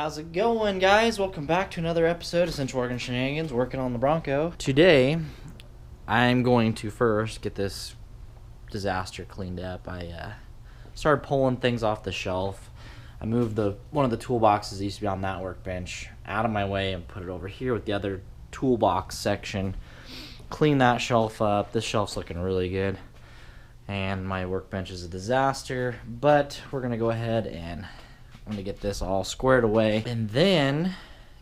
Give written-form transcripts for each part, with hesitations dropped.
How's it going, guys? Welcome back to another episode of Central Oregon Shenanigans, working on the Bronco. Today, I'm going to first get this disaster cleaned up. I started pulling things off the shelf. I moved one of the toolboxes that used to be on that workbench out of my way and put it over here with the other toolbox section. Clean that shelf up. This shelf's looking really good. And my workbench is a disaster, but we're going to go ahead and I'm going to get this all squared away and then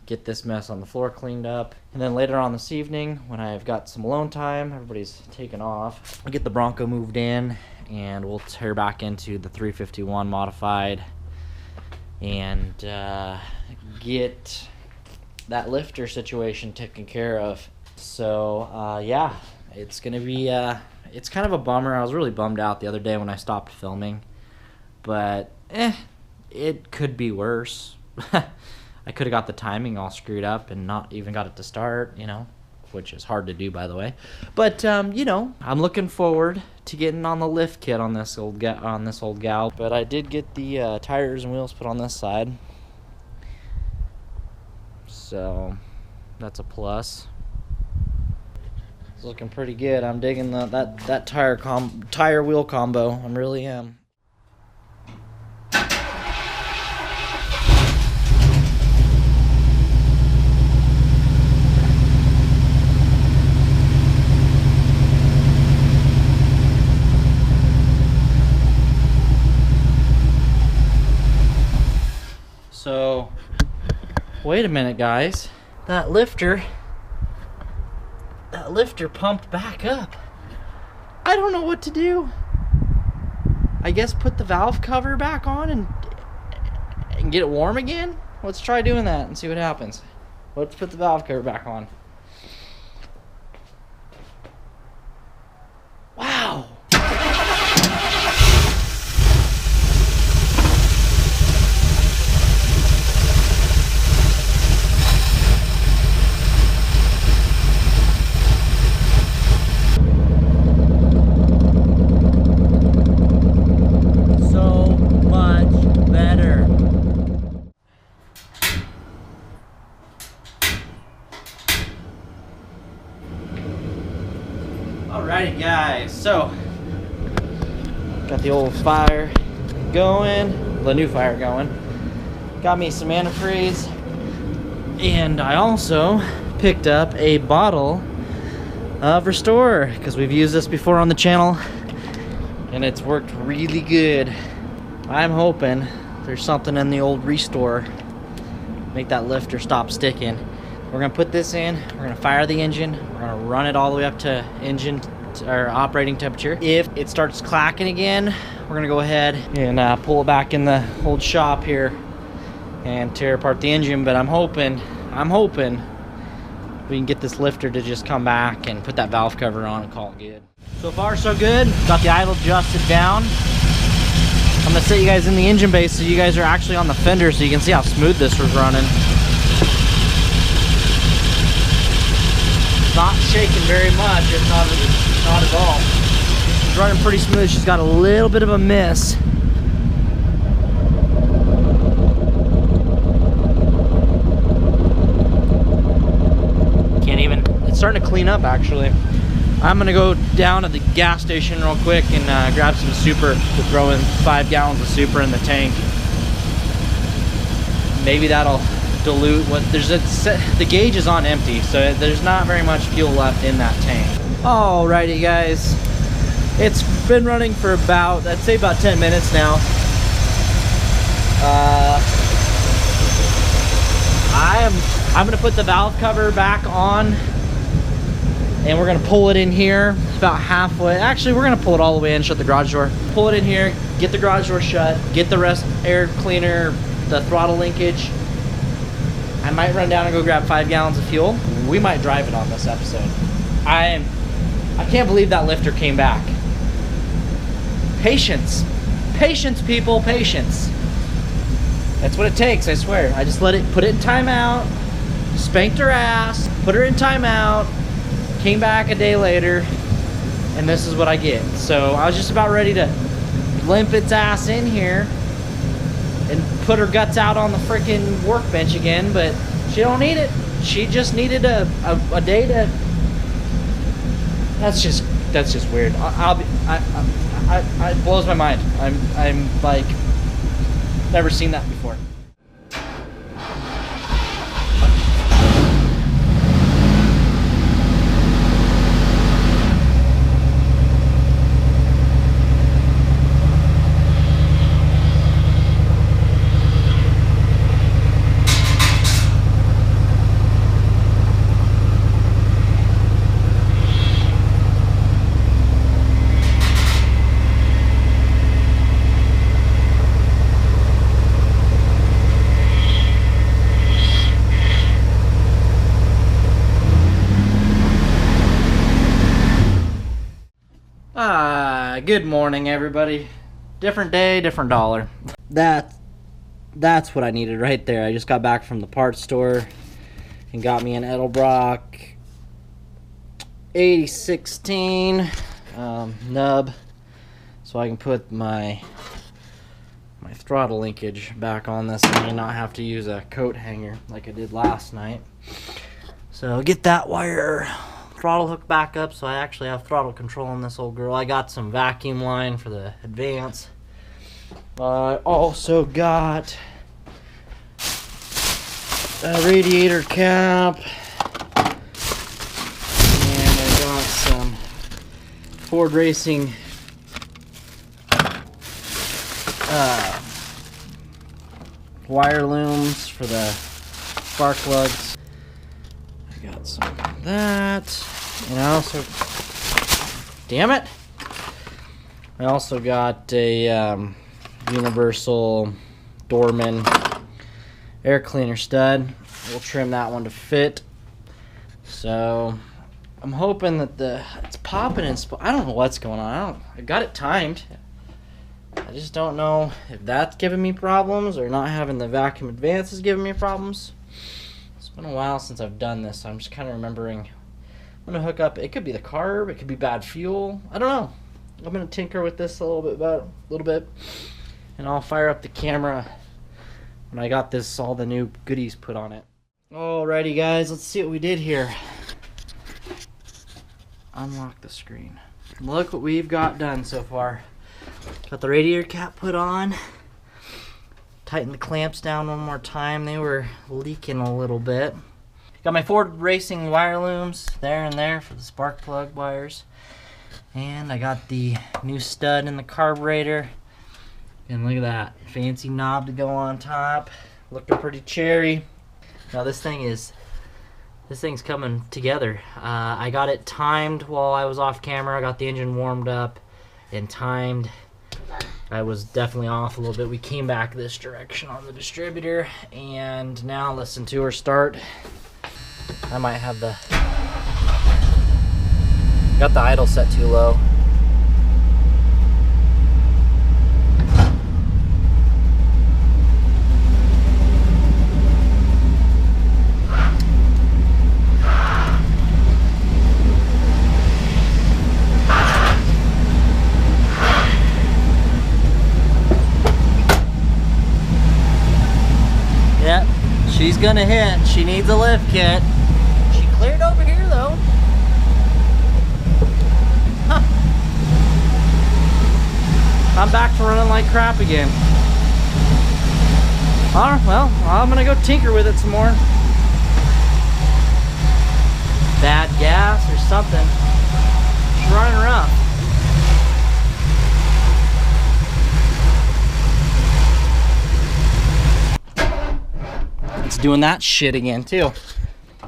get this mess on the floor cleaned up. And then later on this evening, when I've got some alone time, everybody's taken off, I'll get the Bronco moved in and we'll tear back into the 351 modified and get that lifter situation taken care of. So yeah, it's going to be it's kind of a bummer. I was really bummed out the other day when I stopped filming, but it could be worse. I could have got the timing all screwed up and not even got it to start, which is hard to do, by the way. But I'm looking forward to getting on the lift kit on this old gal. But I did get the tires and wheels put on this side, so that's a plus. It's looking pretty good. I'm digging that tire wheel combo. I really am. So, wait a minute, guys. That lifter pumped back up. I don't know what to do. I guess put the valve cover back on and get it warm again? Let's try doing that and see what happens. Let's put the valve cover back on. Wow. Alrighty, guys, so got the old fire going, the new fire going, got me some antifreeze, and I also picked up a bottle of Restore because we've used this before on the channel and it's worked really good. I'm hoping there's something in the old Restore make that lifter stop sticking. We're gonna put this in, we're gonna fire the engine, we're gonna run it all the way up to engine or operating temperature. If it starts clacking again, we're gonna go ahead and pull it back in the old shop here and tear apart the engine. But I'm hoping we can get this lifter to just come back and put that valve cover on and call it good. So far so good. Got the idle adjusted down. I'm gonna set you guys in the engine bay so you guys are actually on the fender so you can see how smooth this was running. Not shaking very much, if not at all. It's running pretty smooth. She's got a little bit of a miss. Can't even, it's starting to clean up actually. I'm gonna go down to the gas station real quick and grab some super to throw in 5 gallons of super in the tank. Maybe that'll dilute what the gauge is on empty, so there's not very much fuel left in that tank. Alrighty, guys, it's been running for about, I'd say about 10 minutes now. I'm gonna put the valve cover back on and we're gonna pull it in here about halfway. Actually, we're gonna pull it all the way in, shut the garage door, pull it in here, get the garage door shut, get the rest air cleaner, the throttle linkage. I might run down and go grab 5 gallons of fuel. We might drive it on this episode. I can't believe that lifter came back. Patience. Patience, people, patience. That's what it takes, I swear. I just put it in timeout, spanked her ass, put her in timeout, came back a day later, and this is what I get. So I was just about ready to limp its ass in here and put her guts out on the freaking workbench again, but she don't need it. She just needed a day to. That's just weird. It blows my mind. I'm like, never seen that before. Good morning, everybody. Different day, different dollar. That's what I needed right there. I just got back from the parts store and got me an Edelbrock 8016 nub, so I can put my throttle linkage back on this and not have to use a coat hanger like I did last night. So get that wire throttle hook back up, so I actually have throttle control on this old girl. I got some vacuum line for the Advance. I also got a radiator cap, and I got some Ford Racing wire looms for the spark plugs. I got some of that, and I also, damn it, I also got a universal Dorman air cleaner stud. We'll trim that one to fit. So I'm hoping that it's popping and I don't know what's going on. I got it timed. I just don't know if that's giving me problems or not having the vacuum advance is giving me problems. It's been a while since I've done this, so I'm just kind of remembering. I'm going to hook up, it could be the carb, it could be bad fuel, I don't know. I'm going to tinker with this a little bit, and I'll fire up the camera when I got this, all the new goodies put on it. Alrighty guys, let's see what we did here. Unlock the screen. Look what we've got done so far. Got the radiator cap put on. Tighten the clamps down one more time. They were leaking a little bit. Got my Ford Racing wire looms there and there for the spark plug wires. And I got the new stud in the carburetor. And look at that. Fancy knob to go on top. Looking pretty cherry. Now this thing's coming together. I got it timed while I was off camera. I got the engine warmed up and timed. I was definitely off a little bit. We came back this direction on the distributor, and now listen to her start. I might have got the idle set too low. She's gonna hit. She needs a lift kit. She cleared over here though. Huh. I'm back to running like crap again. Alright, well, I'm gonna go tinker with it some more. Bad gas or something. She's running rough. It's doing that shit again too.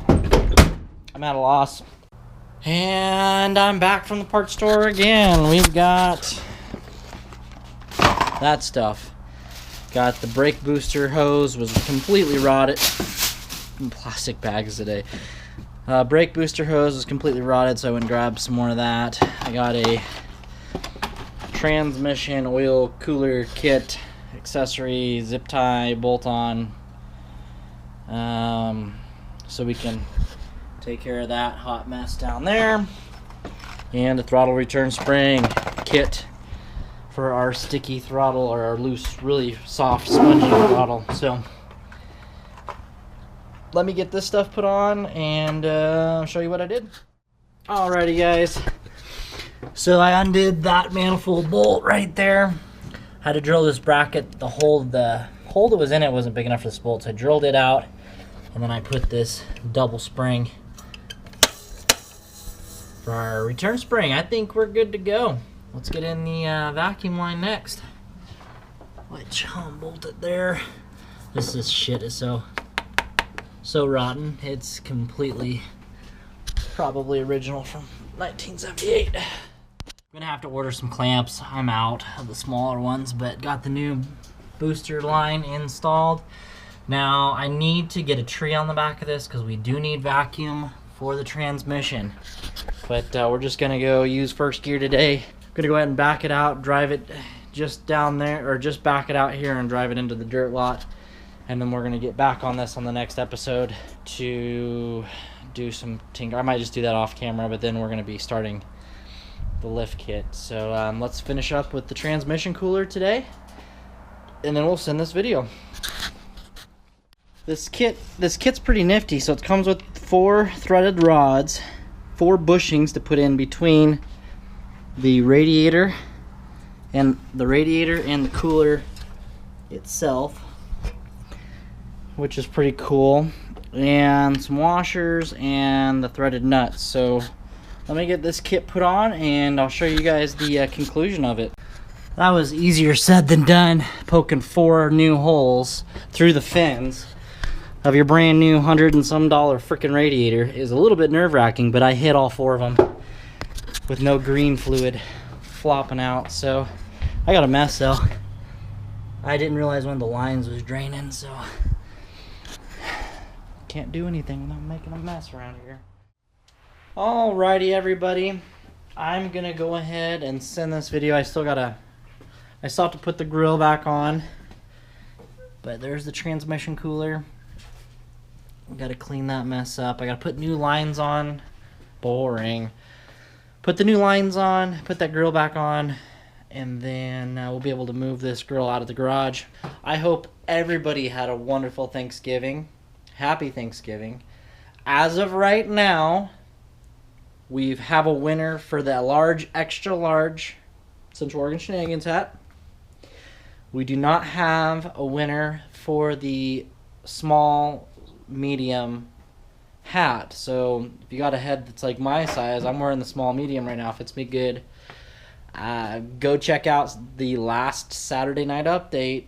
I'm at a loss. And I'm back from the parts store again. We've got that stuff. Got the brake booster hose, was completely rotted. Plastic bags today. Brake booster hose was completely rotted, so I went and grabbed some more of that. I got a transmission oil cooler kit, accessory, zip tie, bolt on. So we can take care of that hot mess down there. And a throttle return spring kit for our sticky throttle, or our loose, really soft, spongy throttle. So let me get this stuff put on and show you what I did. Alrighty, guys. So I undid that manifold bolt right there. Had to drill this bracket. The hole that was in it wasn't big enough for this bolt, so I drilled it out, and then I put this double spring for our return spring. I think we're good to go. Let's get in the vacuum line next. Which I'll bolt it there. This shit is so rotten. It's completely probably original from 1978. I'm gonna have to order some clamps. I'm out of the smaller ones, but got the new booster line installed. Now I need to get a tree on the back of this because we do need vacuum for the transmission. But we're just gonna go use first gear today. I'm gonna go ahead and back it out, drive it just down there, or just back it out here and drive it into the dirt lot. And then we're gonna get back on this on the next episode to do some tinker. I might just do that off camera, but then we're gonna be starting the lift kit. So let's finish up with the transmission cooler today, and then we'll send this video. This kit's pretty nifty. So it comes with 4 threaded rods, 4 bushings to put in between the radiator and the cooler itself, which is pretty cool, and some washers and the threaded nuts. So let me get this kit put on and I'll show you guys the conclusion of it. That was easier said than done, poking 4 new holes through the fins of your brand new $100 and some freaking radiator. Is a little bit nerve-wracking, but I hit all 4 of them with no green fluid flopping out. So I got a mess though. I didn't realize one of the lines was draining, so can't do anything without making a mess around here. Alrighty, everybody, I'm gonna go ahead and send this video. I still have to put the grill back on, but there's the transmission cooler. Gotta clean that mess up. I gotta put new lines on. Boring. Put the new lines on, put that grill back on, and then we'll be able to move this grill out of the garage. I hope everybody had a wonderful Thanksgiving. Happy Thanksgiving. As of right now, we have a winner for the large, extra large Central Oregon Shenanigans hat. We do not have a winner for the small, medium hat. So if you got a head that's like my size, I'm wearing the small medium right now, fits me good. Go check out the last Saturday night update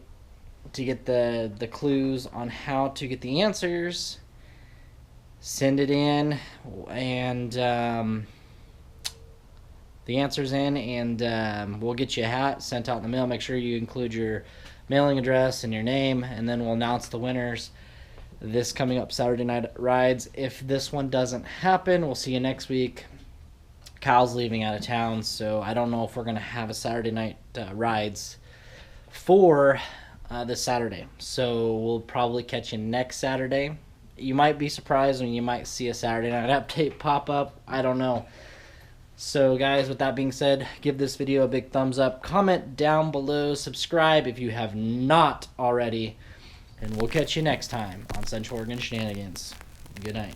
to get the clues on how to get the answers. Send it in, and the answers in, and we'll get you a hat sent out in the mail. Make sure you include your mailing address and your name, and then we'll announce the winners this coming up Saturday night rides. If this one doesn't happen, we'll see you next week. Kyle's leaving out of town, so I don't know if we're going to have a Saturday night rides for this Saturday. So we'll probably catch you next Saturday. You might be surprised when you might see a Saturday night update pop up. I don't know. So guys, with that being said, give this video a big thumbs up. Comment down below. Subscribe if you have not already. And we'll catch you next time on Central Oregon Shenanigans. Good night.